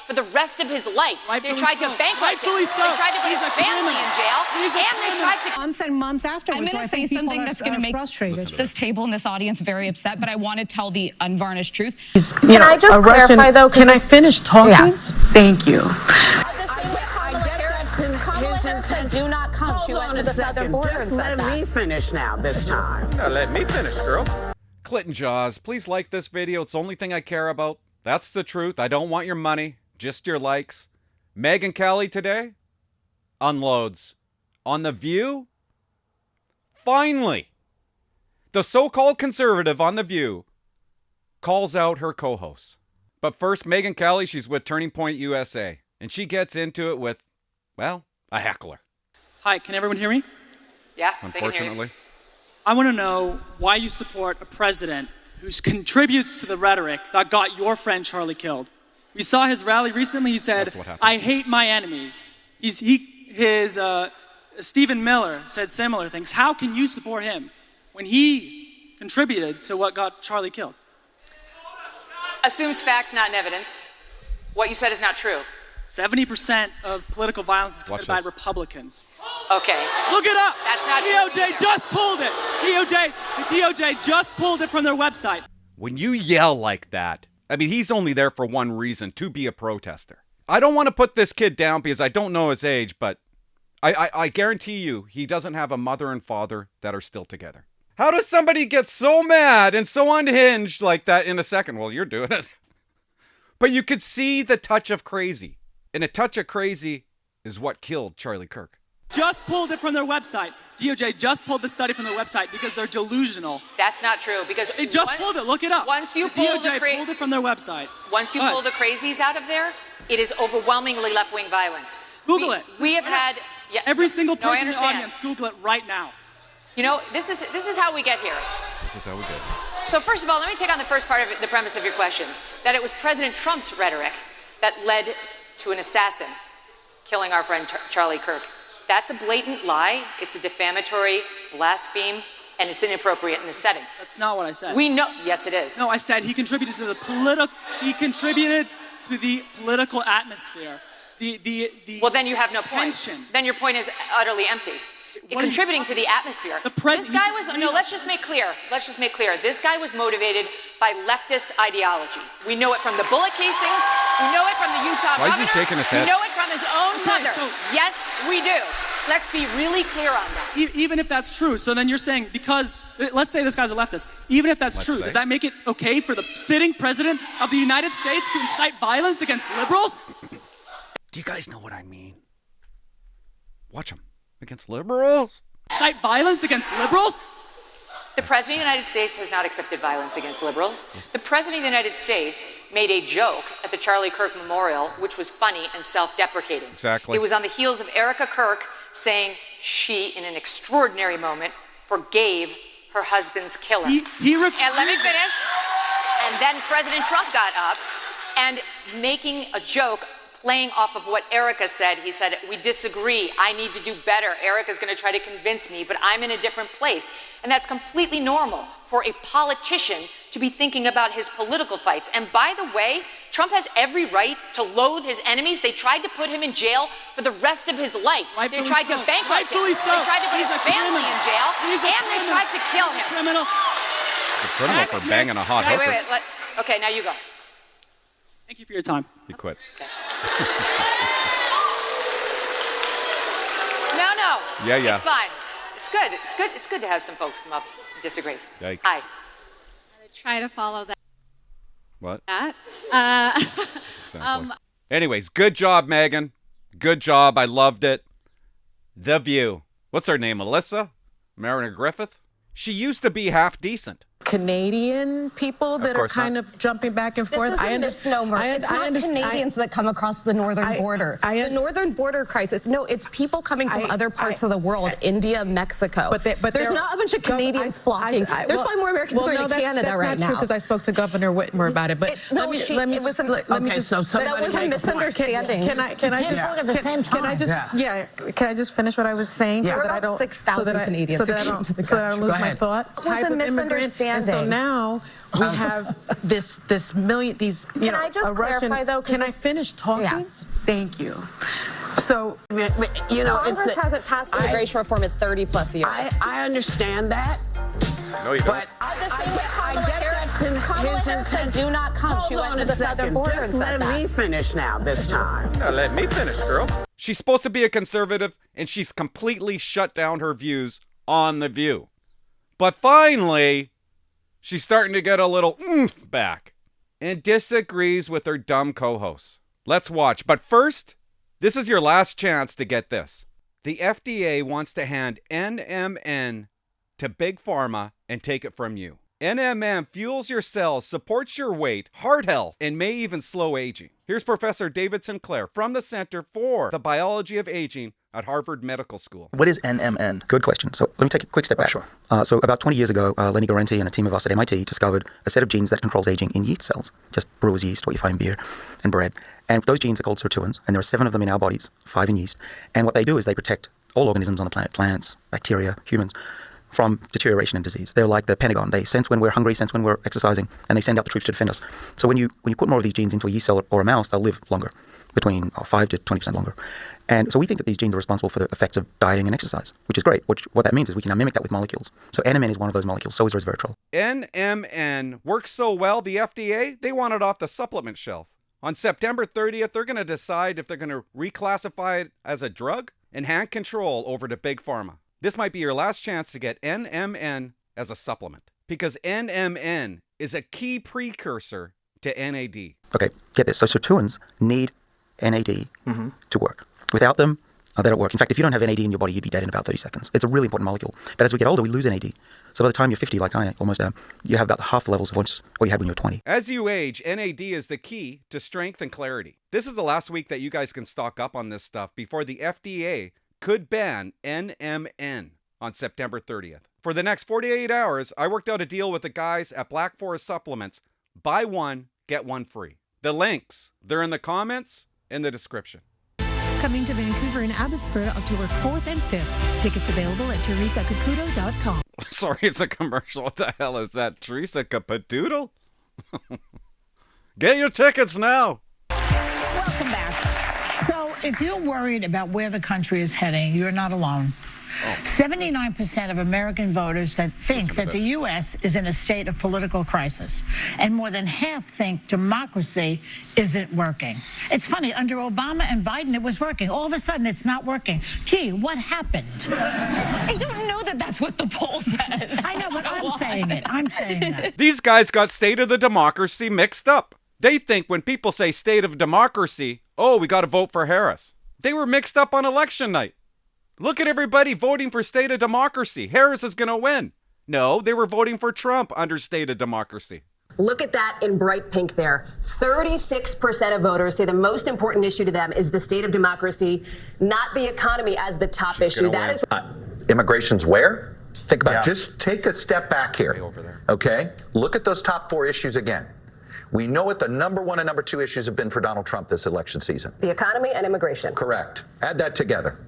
for the rest of his life. They tried to bankrupt him. Rightfully so. They tried to put his family in jail. And they tried to... Months and months afterwards. I'm going to say something that's going to make this table and this audience very upset, but I want to tell the unvarnished truth. Can I just clarify, though? Can I finish talking? Yes. Thank you. Do not come. She went to the southern border. Just let me finish now this time. Let me finish, girl. Clinton Jaws, please like this video. It's the only thing I care about. That's the truth. I don't want your money, just your likes. Megyn Kelly today unloads on The View. Finally, the so-called conservative on The View calls out her co-hosts. But first, Megyn Kelly, she's with Turning Point USA. And she gets into it with, well, a heckler. Hi, can everyone hear me? Yeah, unfortunately. I want to know why you support a president who contributes to the rhetoric that got your friend Charlie killed. We saw his rally recently. He said, "I hate my enemies." Stephen Miller said similar things. How can you support him when he contributed to what got Charlie killed? Assumes facts, not evidence. What you said is not true. 70% of political violence is committed by Republicans. Okay. Look it up. That's not true. DOJ just pulled it. The DOJ just pulled it from their website. When you yell like that, I mean, he's only there for one reason, to be a protester. I don't want to put this kid down because I don't know his age, but I guarantee you he doesn't have a mother and father that are still together. How does somebody get so mad and so unhinged like that in a second? Well, you're doing it. But you could see the touch of crazy. And a touch of crazy is what killed Charlie Kirk. Just pulled it from their website. DOJ just pulled the study from their website because they're delusional. That's not true because they just pulled it. Look it up. Once you pulled it from their website. Once you pull the crazies out of there, it is overwhelmingly left-wing violence. Google it. We have had every single person in the audience. Google it right now. You know, this is how we get here. This is how we get here. So first of all, let me take on the first part of the premise of your question, that it was President Trump's rhetoric that led to an assassin killing our friend Charlie Kirk. That's a blatant lie. It's a defamatory blaspheme, and it's inappropriate in this setting. That's not what I said. We know. Yes, it is. No, I said he contributed to the political atmosphere. Well, then you have no point. Then your point is utterly empty. Contributing to the atmosphere. This guy was, no, let's just make clear. This guy was motivated by leftist ideology. We know it from the bullet casings. We know it from the Utah governor. Why is he shaking his head? We know it from his own mother. Yes, we do. Let's be really clear on that. Even if that's true, so then you're saying, because, let's say this guy's a leftist, even if that's true, does that make it okay for the sitting president of the United States to incite violence against liberals? Do you guys know what I mean? Watch him. Against liberals? Incite violence against liberals? The President of the United States has not accepted violence against liberals. The President of the United States made a joke at the Charlie Kirk Memorial, which was funny and self-deprecating. Exactly. It was on the heels of Erica Kirk saying she, in an extraordinary moment, forgave her husband's killer. And let me finish. And then President Trump got up and making a joke playing off of what Erica said. He said, we disagree. I need to do better. Erica's going to try to convince me, but I'm in a different place. And that's completely normal for a politician to be thinking about his political fights. And by the way, Trump has every right to loathe his enemies. They tried to put him in jail for the rest of his life. They tried to bankrupt him. They tried to put his family in jail. And they tried to kill him. Criminal. The criminal for banging a hot hooker. Wait. Okay, now you go. Thank you for your time. He quits. Okay. No. Yeah. It's fine. It's good. It's good to have some folks come up and disagree. Yikes. Hi. I'm gonna try to follow that. What? Exactly. Anyways, good job, Megyn. Good job. I loved it. The View. What's her name? Alyssa? Marina Griffith? She used to be half decent. Canadian people that are kind of jumping back and forth. This is a misnomer. It's not Canadians that come across the northern border. The northern border crisis. No, it's people coming from other parts of the world, India, Mexico. But there's not a bunch of Canadians flocking. There's probably more Americans going to Canada right now. That's not true because I spoke to Governor Whitmer about it. But let me just. That was a misunderstanding. Can I just finish what I was saying? There were about 6,000 Canadians who came to the country. So that I don't lose my thought. It was a misunderstanding. understanding. And so now we have this million, these, Can I just clarify, though? Can I finish talking? Yes. Thank you. So, you know, Congress hasn't passed immigration reform in 30-plus years. I understand that. No, you don't. But I get that's in his intent. Do not come. She went to the southern border and Just said let that. me finish now this time. Yeah, let me finish, girl. She's supposed to be a conservative, and she's completely shut down her views on The View. But finally, she's starting to get a little oomph back and disagrees with her dumb co-hosts. Let's watch. But first, this is your last chance to get this. The FDA wants to hand NMN to Big Pharma and take it from you. NMN fuels your cells, supports your weight, heart health, and may even slow aging. Here's Professor David Sinclair from the Center for the Biology of Aging at Harvard Medical School. What is NMN? Good question. So let me take a quick step back. Sure. So about 20 years ago, Lenny Guarente and a team of us at MIT discovered a set of genes that controls aging in yeast cells, just brewer's yeast, what you find in beer and bread. And those genes are called sirtuins, and there are 7 of them in our bodies, 5 in yeast. And what they do is they protect all organisms on the planet, plants, bacteria, humans, from deterioration and disease. They're like the Pentagon. They sense when we're hungry, sense when we're exercising, and they send out the troops to defend us. So when you put more of these genes into a yeast cell or a mouse, they'll live longer, between 5 to 20% longer. And so we think that these genes are responsible for the effects of dieting and exercise, which is great. What that means is we can now mimic that with molecules. So NMN is one of those molecules. So is resveratrol. NMN works so well, the FDA, they want it off the supplement shelf. On September 30th, they're going to decide if they're going to reclassify it as a drug and hand control over to Big Pharma. This might be your last chance to get NMN as a supplement, because NMN is a key precursor to NAD. Okay, get this. So sirtuins need NAD to work. Without them, they don't work. In fact, if you don't have NAD in your body, you'd be dead in about 30 seconds. It's a really important molecule. But as we get older, we lose NAD. So by the time you're 50, like I almost am, you have about half the levels of what you had when you were 20. As you age, NAD is the key to strength and clarity. This is the last week that you guys can stock up on this stuff before the FDA could ban NMN on September 30th. For the next 48 hours, I worked out a deal with the guys at Black Forest Supplements. Buy one, get one free. The links, they're in the comments, in the description. Coming to Vancouver and Abbotsford October 4th and 5th. Tickets available at teresacaputo.com. Sorry, it's a commercial. What the hell is that? Teresa Capadoodle? Get your tickets now. Welcome back. So if you're worried about where the country is heading, you're not alone. 79% of American voters that think that the U.S. is in a state of political crisis, and more than half think democracy isn't working. It's funny, under Obama and Biden, it was working. All of a sudden, it's not working. Gee, what happened? I don't know that that's what the poll says. I know, but I'm saying it. I'm saying that. These guys got state of the democracy mixed up. They think when people say state of democracy, oh, we got to vote for Harris. They were mixed up on election night. Look at everybody voting for state of democracy. Harris is going to win. No, they were voting for Trump under state of democracy. Look at that in bright pink there. 36% of voters say the most important issue to them is the state of democracy, not the economy as the top issue. That is immigration's where? Think about it. Just take a step back here. Okay? Look at those top 4 issues again. We know what the number 1 and number 2 issues have been for Donald Trump this election season. the economy and immigration. Correct. Add that together.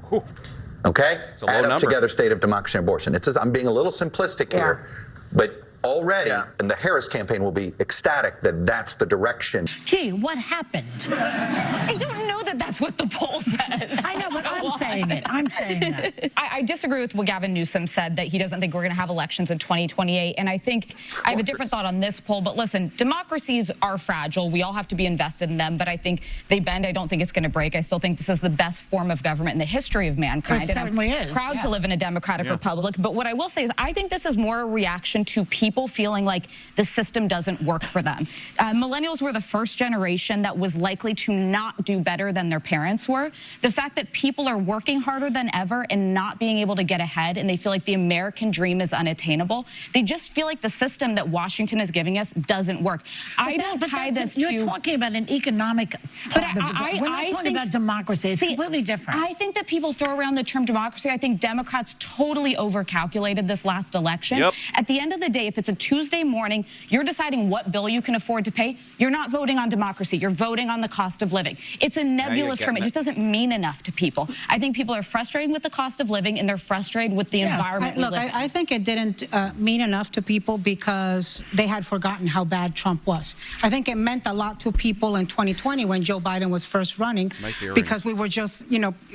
Okay? It's a low Add up number. together state of democracy and abortion. It's I'm being a little simplistic here, but already, and the Harris campaign will be ecstatic that that's the direction. Gee, what happened? I don't know that that's what the poll says. I know, but I'm saying it. I'm saying that. I disagree with what Gavin Newsom said, that he doesn't think we're going to have elections in 2028. And I think I have a different thought on this poll. But listen, democracies are fragile. We all have to be invested in them. But I think they bend. I don't think it's going to break. I still think this is the best form of government in the history of mankind. It certainly is. Proud to live in a democratic republic. But what I will say is I think this is more a reaction to people feeling like the system doesn't work for them. Millennials were the first generation that was likely to not do better than their parents were. The fact that people are working harder than ever and not being able to get ahead, and they feel like the American dream is unattainable. They just feel like the system that Washington is giving us doesn't work. I don't tie this to... You're talking about an economic... But we're not talking about democracy. It's completely different. I think that people throw around the term democracy. I think Democrats totally overcalculated this last election. At the end of the day, if it's a Tuesday morning, you're deciding what bill you can afford to pay, you're not voting on democracy. You're voting on the cost of living. It's inevitable nebulous term. It just doesn't mean enough to people. I think people are frustrated with the cost of living, and they're frustrated with the environment. I think it didn't mean enough to people because they had forgotten how bad Trump was. I think it meant a lot to people in 2020 when Joe Biden was first running, because we were just,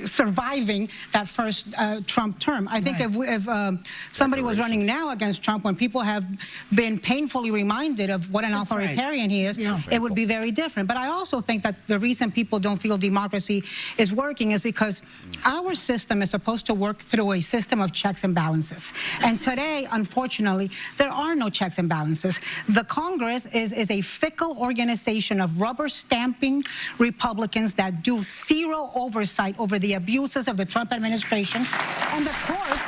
surviving that first Trump term. I think if somebody was running now against Trump, when people have been painfully reminded of what an authoritarian he is, it would be very different. But I also think that the reason people don't feel democracy is working is because our system is supposed to work through a system of checks and balances. And today, unfortunately, there are no checks and balances. The Congress is a fickle organization of rubber stamping Republicans that do zero oversight over the abuses of the Trump administration. And the courts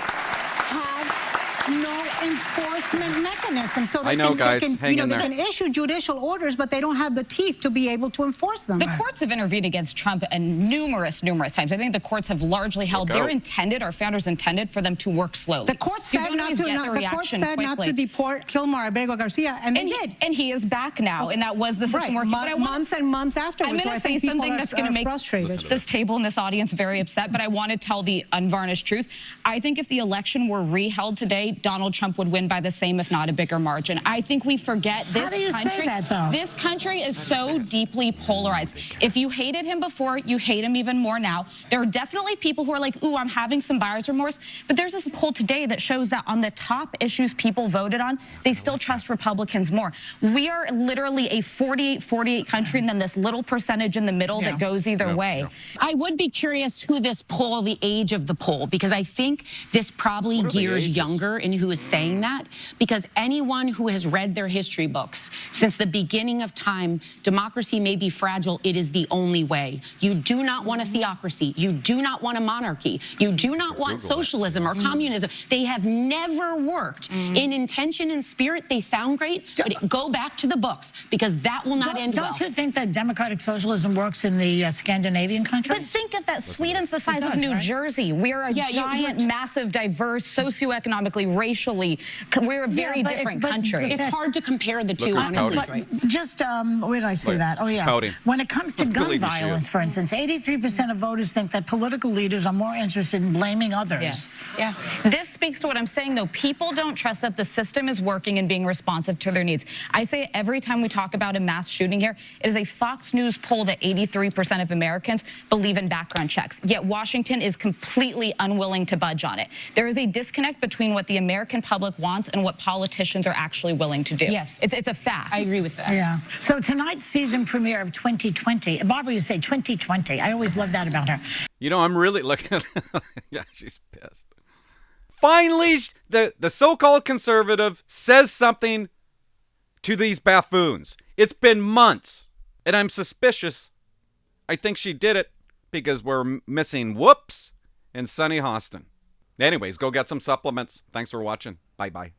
have no enforcement mechanism. So they can issue judicial orders, but they don't have the teeth to be able to enforce them. The courts have intervened against Trump numerous times. I think the courts have largely held our founders intended for them to work slowly. The courts said not to deport Kilmar Abrego Garcia, and they did. And he is back now, and that was the system working. Months and months afterwards. I'm going to say something that's going to make this table and this audience very upset, but I want to tell the unvarnished truth. I think if the election were reheld today, Donald Trump would win by the same, if not a bigger margin. I think we forget this country. How do you say that, though? This country is so deeply polarized. If you hated him before, you hate him even more now. There are definitely people who are like, ooh, I'm having some buyer's remorse. But there's this poll today that shows that on the top issues people voted on, they still trust Republicans more. We are literally a 48-48 country, and then this little percentage in the middle that goes either way. I would be curious who this poll, the age of the poll, because I think this probably gears younger in who is saying that, because anyone who has read their history books since the beginning of time, democracy may be fragile, it is the only way. You do not want a theocracy. You do not want a monarchy. You do not want socialism or communism. They have never worked. In intention and spirit, they sound great, but go back to the books, because that will not end well. Don't you think that democratic socialism works in the Scandinavian countries? But think of that. Sweden's the size of New Jersey. We're a giant, massive, diverse, socioeconomically, racially. We're a very different country. It's hard to compare the two, honestly. But just, where did I say that? Oh, yeah. When it comes to gun violence, for instance, 83% of voters think that political leaders are more interested in blaming others. Yeah. This speaks to what I'm saying, though. People don't trust that the system is working and being responsive to their needs. I say it every time we talk about a mass shooting here. It is a Fox News poll that 83% of Americans believe in background checks. Yet Washington is completely unwilling to budge on it. There is a disconnect between what the American public wants and what politicians are actually willing to do. Yes. It's a fact. I agree with that. Yeah. So tonight's season premiere of 2020. Barbara, you say 2020. I always love that about her. I'm really looking at yeah, she's pissed. Finally, the so-called conservative says something to these buffoons. It's been months, and I'm suspicious. I think she did it because we're missing Whoops and Sunny Hostin. Anyways, go get some supplements. Thanks for watching. Bye-bye.